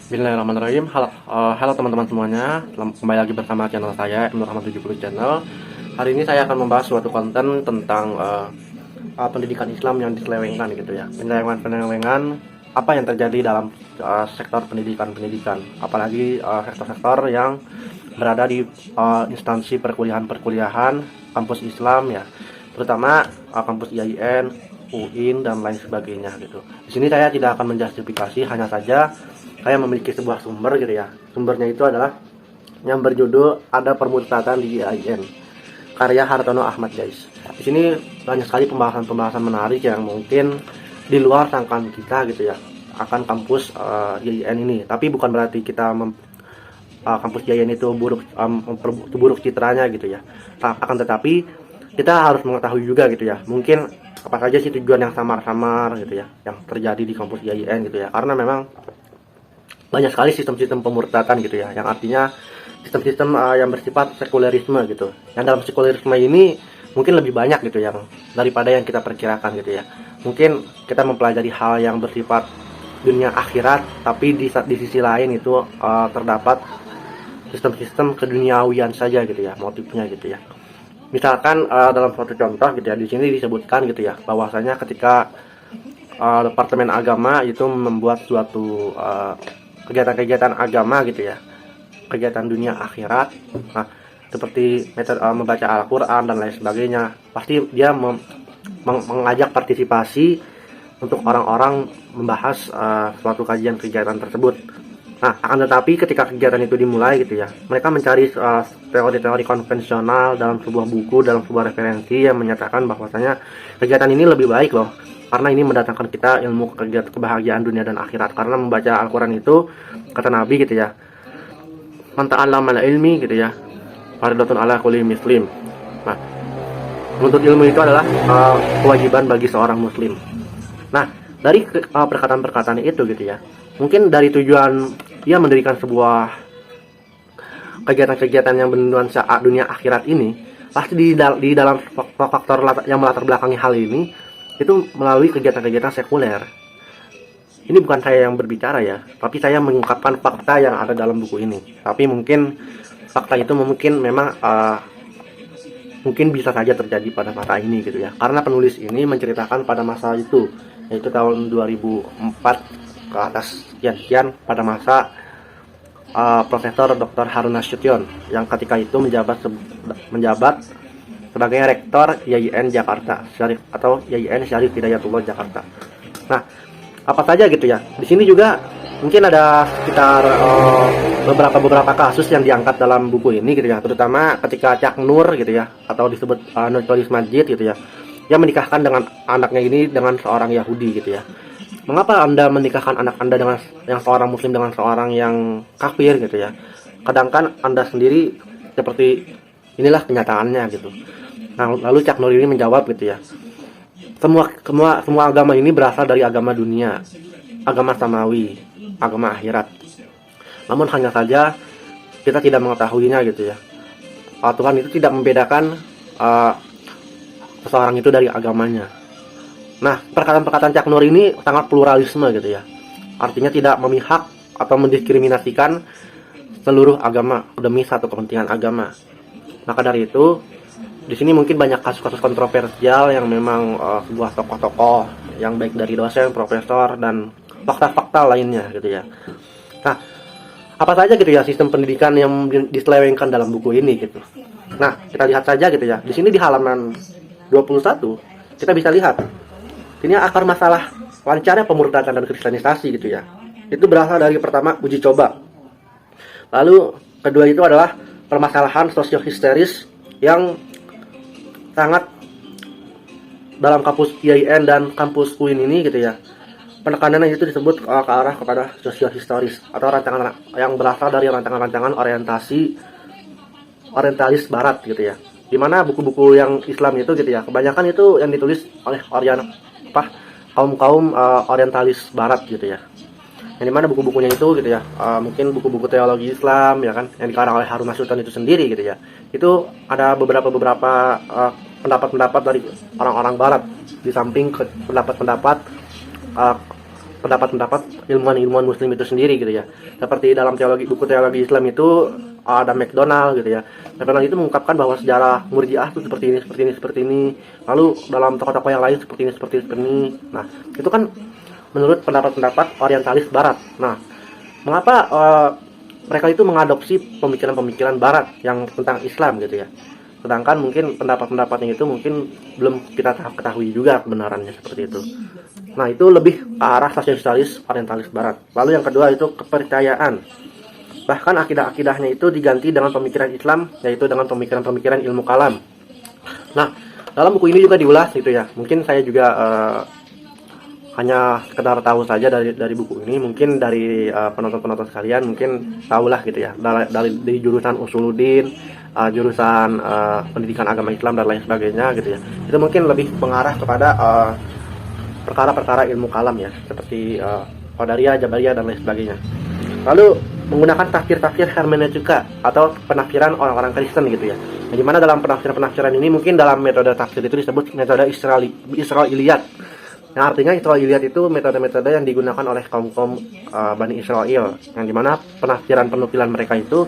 Bismillahirrahmanirrahim. Halo teman-teman semuanya. Kembali lagi bersama channel saya Nur Rahman 70 Channel. Hari ini saya akan membahas suatu konten tentang pendidikan Islam yang diselewengkan gitu ya. Penyelewengan apa yang terjadi dalam sektor pendidikan, apalagi sektor-sektor yang berada di instansi perkuliahan kampus Islam ya, terutama kampus IAIN, UIN dan lain sebagainya gitu. Di sini saya tidak akan menjustifikasi, hanya saja saya memiliki sebuah sumber gitu ya. Sumbernya itu adalah yang berjudul Ada Permurtadan di IAIN, karya Hartono Ahmad guys. Di sini banyak sekali pembahasan menarik yang mungkin di luar sangkaan kita gitu ya akan kampus IAIN ini. Tapi bukan berarti kita kampus IAIN itu buruk citranya gitu ya. Akan tetapi kita harus mengetahui juga gitu ya, mungkin apa saja sih tujuan yang samar-samar gitu ya yang terjadi di kampus IAIN gitu ya. Karena memang banyak sekali sistem-sistem pemurtadan gitu ya, yang artinya sistem-sistem yang bersifat sekulerisme gitu. Yang dalam sekulerisme ini mungkin lebih banyak gitu yang daripada yang kita perkirakan gitu ya. Mungkin kita mempelajari hal yang bersifat dunia akhirat, tapi di sisi lain itu terdapat sistem-sistem keduniawian saja gitu ya, motifnya gitu ya. Misalkan dalam suatu contoh gitu ya, di sini disebutkan gitu ya, bahwasanya ketika Departemen Agama itu membuat suatu kegiatan-kegiatan agama gitu ya, kegiatan dunia akhirat, nah seperti metode membaca Al-Quran dan lain sebagainya, pasti dia mengajak partisipasi untuk orang-orang membahas suatu kajian kegiatan tersebut. Nah, akan tetapi ketika kegiatan itu dimulai gitu ya, mereka mencari teori-teori konvensional dalam sebuah buku, dalam sebuah referensi yang menyatakan bahwasanya kegiatan ini lebih baik loh, karena ini mendatangkan kita ilmu kebahagiaan dunia dan akhirat. Karena membaca Al-Quran itu, kata Nabi gitu ya, man ta'allama ilmi gitu ya, fardhatun ala kulli muslim. Nah, menuntut ilmu itu adalah kewajiban bagi seorang muslim. Nah, dari perkataan-perkataan itu gitu ya, mungkin dari tujuan dia mendirikan sebuah kegiatan-kegiatan yang bernuansa dunia akhirat ini, pasti di dalam faktor yang melatar belakangi hal ini itu melalui kegiatan-kegiatan sekuler. Ini bukan saya yang berbicara ya, tapi saya mengungkapkan fakta yang ada dalam buku ini. Tapi mungkin fakta itu mungkin memang mungkin bisa saja terjadi pada masa ini gitu ya, karena penulis ini menceritakan pada masa itu, yaitu tahun 2004 ke atas sekian pada masa Profesor Dr. Harun Nasution yang ketika itu menjabat sebagai rektor IAIN Jakarta Syarif atau IAIN Syarif Hidayatullah Jakarta. Nah, apa saja gitu ya. Di sini juga mungkin ada sekitar beberapa kasus yang diangkat dalam buku ini gitu ya, terutama ketika Cak Nur gitu ya, atau disebut Nur Cholis Majid gitu ya, yang menikahkan dengan anaknya ini dengan seorang Yahudi gitu ya. Mengapa Anda menikahkan anak Anda dengan yang seorang muslim dengan seorang yang kafir gitu ya? Kadangkan Anda sendiri seperti inilah kenyataannya gitu. Nah, lalu Cak Nur ini menjawab gitu ya, semua agama ini berasal dari agama dunia, agama samawi, agama akhirat. Namun hanya saja kita tidak mengetahuinya gitu ya. Tuhan itu tidak membedakan seseorang itu dari agamanya. Nah, perkataan-perkataan Cak Nur ini sangat pluralisme gitu ya. Artinya tidak memihak atau mendiskriminasikan seluruh agama demi satu kepentingan agama. Maka dari itu, di sini mungkin banyak kasus-kasus kontroversial yang memang sebuah tokoh-tokoh yang baik dari dosen, profesor, dan fakta-fakta lainnya gitu ya. Nah, apa saja gitu ya sistem pendidikan yang diselewengkan dalam buku ini gitu. Nah, kita lihat saja gitu ya. Di sini di halaman 21 kita bisa lihat ini akar masalah lancarnya pemurtadan dan kristenisasi gitu ya. Itu berasal dari pertama uji coba. Lalu kedua itu adalah permasalahan sosio-histeris yang sangat dalam kampus IAIN dan kampus UIN ini gitu ya. Penekanannya itu disebut ke arah kepada sosio-historis atau rancangan yang berasal dari rancangan-rancangan orientalis barat gitu ya. Dimana buku-buku yang Islam itu gitu ya, kebanyakan itu yang ditulis oleh kaum orientalis barat gitu ya. Yang dimana buku-bukunya itu gitu ya, mungkin buku-buku teologi Islam ya kan, yang dikarang oleh Harun Nasution itu sendiri gitu ya. Itu ada beberapa pendapat-pendapat dari orang-orang barat, di samping pendapat-pendapat pendapat-pendapat ilmuwan-ilmuwan muslim itu sendiri gitu ya. Seperti dalam buku teologi Islam itu ada McDonald gitu ya. McDonald itu mengungkapkan bahwa sejarah Murji'ah itu seperti ini. Lalu dalam tokoh-tokoh yang lain seperti ini. Nah, itu kan menurut pendapat-pendapat orientalis barat. Nah, mengapa mereka itu mengadopsi pemikiran-pemikiran barat yang tentang Islam gitu ya. Sedangkan mungkin pendapat-pendapatnya itu mungkin belum kita ketahui juga kebenarannya seperti itu. Nah, itu lebih ke arah sosialis orientalis barat. Lalu yang kedua itu kepercayaan. Bahkan akidah-akidahnya itu diganti dengan pemikiran Islam, yaitu dengan pemikiran-pemikiran ilmu kalam. Nah, dalam buku ini juga diulas gitu ya. Mungkin saya juga hanya sekedar tahu saja dari buku ini. Mungkin dari penonton-penonton sekalian mungkin tahulah gitu ya. Dari jurusan Usuluddin, jurusan pendidikan agama Islam dan lain sebagainya gitu ya. Itu mungkin lebih mengarah kepada perkara-perkara ilmu kalam ya, seperti Qadariyah, Jabariyah dan lain sebagainya. Lalu menggunakan tafsir-tafsir hermeneutika atau penafsiran orang-orang Kristen gitu ya. Nah, di mana dalam penafsiran ini mungkin dalam metode tafsir itu disebut metode Israiliyat. Yang artinya Israiliyat itu metode-metode yang digunakan oleh kaum-kaum Bani Israel, yang dimana penafsiran penukilan mereka itu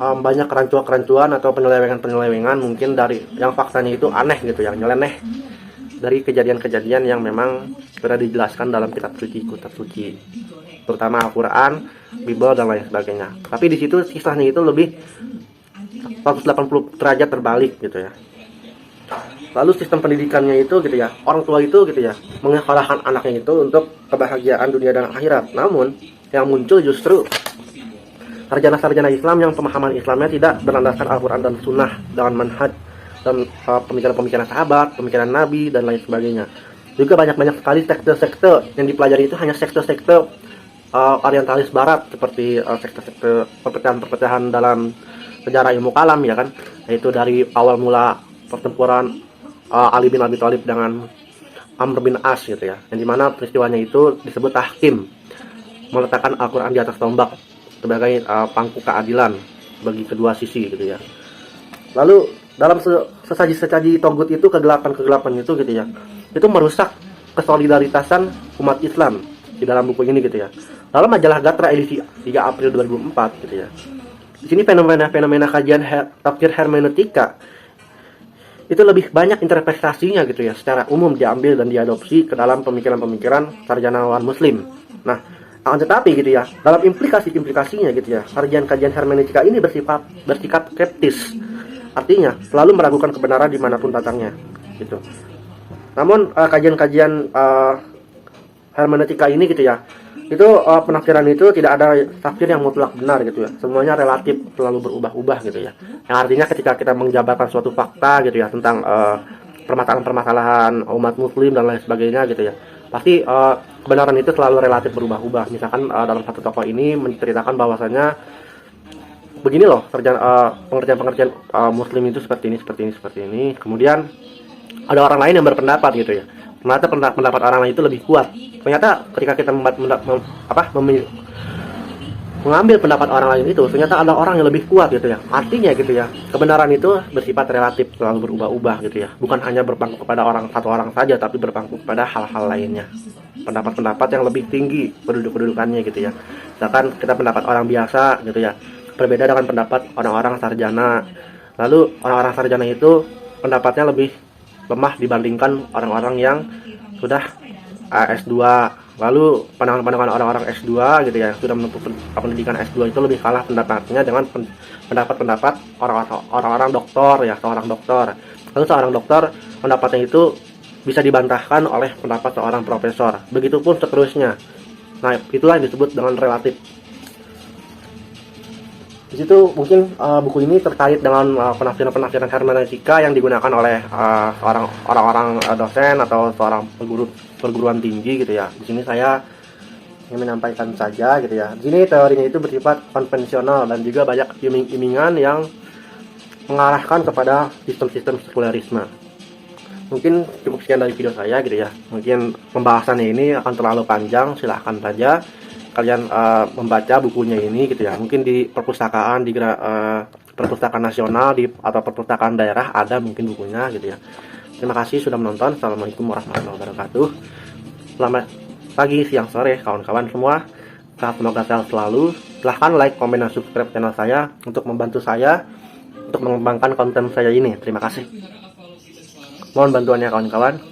banyak kerancuan-kerancuan atau penyelewengan mungkin dari yang faktanya itu aneh gitu, yang nyeleneh dari kejadian-kejadian yang memang sudah dijelaskan dalam kitab suci, terutama Al-Quran, Bible dan lain sebagainya. Tapi di situ kisahnya itu lebih 180 derajat terbalik gitu ya. Lalu sistem pendidikannya itu gitu ya, orang tua itu gitu ya menyekolahkan anaknya itu untuk kebahagiaan dunia dan akhirat. Namun yang muncul justru sarjana-sarjana Islam yang pemahaman Islamnya tidak berlandaskan Al-Quran dan Sunnah dengan manhaj dan pemikiran-pemikiran sahabat, pemikiran Nabi dan lain sebagainya. Juga banyak sekali sekte-sekte yang dipelajari itu hanya sekte-sekte orientalis barat, seperti sekte-sekte perpecahan dalam sejarah ilmu kalam ya kan, yaitu dari awal mula pertempuran Ali bin Abi Thalib dengan Amr bin As gitu ya, yang dimana peristiwanya itu disebut tahkim, meletakkan Al-Quran di atas tombak sebagai pangku keadilan bagi kedua sisi gitu ya. Lalu dalam sesaji togut itu, kegelapan itu gitu ya, itu merusak kesolidaritasan umat Islam di dalam buku ini gitu ya. Dalam majalah Gatra edisi 3 April 2004 gitu ya. Di sini fenomena kajian tafsir hermeneutika itu lebih banyak interpretasinya gitu ya, secara umum diambil dan diadopsi ke dalam pemikiran-pemikiran sarjanawan muslim. Nah, akan tetapi gitu ya, dalam implikasinya gitu ya, kajian hermeneutika ini bersikap skeptis. Artinya selalu meragukan kebenaran dimanapun datangnya gitu. Namun kajian-kajian hermeneutika ini gitu ya, itu penafsiran itu tidak ada tafsir yang mutlak benar gitu ya. Semuanya relatif, selalu berubah-ubah gitu ya. Yang artinya ketika kita menjabarkan suatu fakta gitu ya tentang permasalahan umat muslim dan lain sebagainya gitu ya, pasti kebenaran itu selalu relatif berubah-ubah. Misalkan dalam satu tokoh ini menceritakan bahwasanya begini loh pengertian muslim itu seperti ini. Kemudian ada orang lain yang berpendapat gitu ya, ternyata pendapat orang lain itu lebih kuat. Ternyata ketika kita mengambil pendapat orang lain itu, ternyata ada orang yang lebih kuat gitu ya. Artinya gitu ya, kebenaran itu bersifat relatif, selalu berubah-ubah gitu ya. Bukan hanya berpangku kepada satu orang saja, tapi berpangku kepada hal-hal lainnya. Pendapat-pendapat yang lebih tinggi kedudukannya gitu ya. Misalkan kita pendapat orang biasa gitu ya, berbeda dengan pendapat orang-orang sarjana. Lalu orang-orang sarjana itu pendapatnya lebih lemah dibandingkan orang-orang yang sudah S2. Lalu pandangan-pandangan orang-orang S2 gitu ya, sudah menempuh pendidikan S2 itu lebih kalah pendapatnya dengan pendapat-pendapat orang-orang doktor ya, seorang doktor. Lalu seorang doktor pendapatnya itu bisa dibantahkan oleh pendapat seorang profesor. Begitupun seterusnya. Nah, itulah yang disebut dengan relatif. Di situ mungkin buku ini terkait dengan penafsiran hermeneutika yang digunakan oleh orang-orang dosen atau seorang perguruan tinggi gitu ya. Di sini saya ingin menyampaikan saja gitu ya. Di sini teorinya itu bersifat konvensional dan juga banyak iming-imingan yang mengarahkan kepada sistem-sistem sekulerisme. Mungkin cukup sekian dari video saya gitu ya. Mungkin pembahasannya ini akan terlalu panjang, silahkan saja kalian membaca bukunya ini gitu ya. Mungkin di perpustakaan, di perpustakaan nasional atau perpustakaan daerah ada mungkin bukunya gitu ya. Terima kasih sudah menonton. Assalamualaikum warahmatullahi wabarakatuh. Selamat pagi, siang, sore, kawan-kawan semua. Semoga sehat selalu. Silahkan like, komen, dan subscribe channel saya untuk membantu saya untuk mengembangkan konten saya ini. Terima kasih. Mohon bantuannya kawan-kawan.